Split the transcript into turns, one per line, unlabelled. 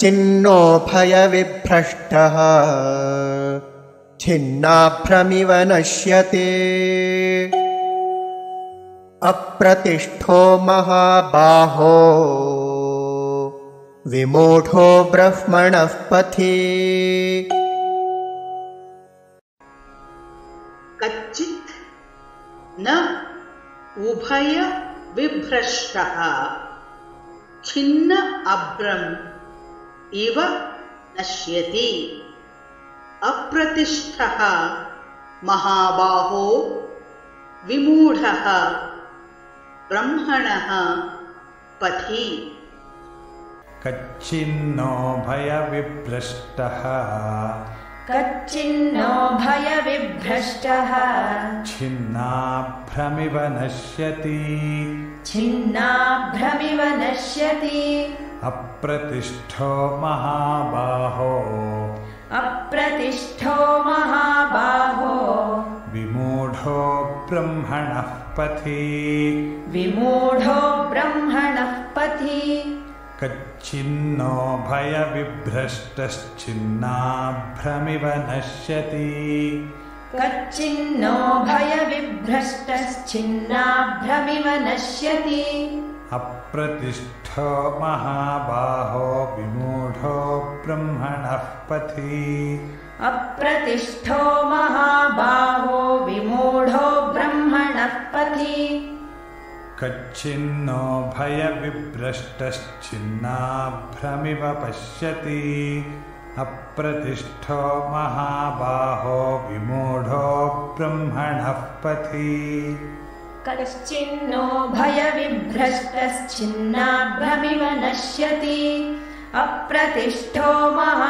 कच्चिन्नो भयविभ्रष्टः छिन्नाभ्रमिव नश्यते अप्रतिष्ठो महाबाहो विमूढो ब्रह्मणः पथि
कच्चित् न उभय विभ्रष्टः छिन्न अभ्रम् इव नश्यति अप्रतिष्ठः महाबाहो विमूढः ब्रह्मणः पथि
कच्चिन्नो भयविभ्रष्टः छिन्नाभ्रमिव नश्यति अप्रतिष्ठो महाबाहो विमूढो ब्रह्मणः पथि कच्चिन्नो भयविभ्रष्टश्चिन्नाभ्रमिव नश्यति अप्रतिष्ठो महाबाहो विमूढो ब्रह्मणः पथि कच्चिन्नो भयविभ्रष्टश्चिन्नाभ्रमिव पश्यति अप्रतिष्ठो महाबाहो विमूढो ब्रह्मणः पथि
कच्चिन्नो भयविभ्रष्टश्चिन्नाभ्रमिव नश्यति अप्रतिष्ठो महाबाहो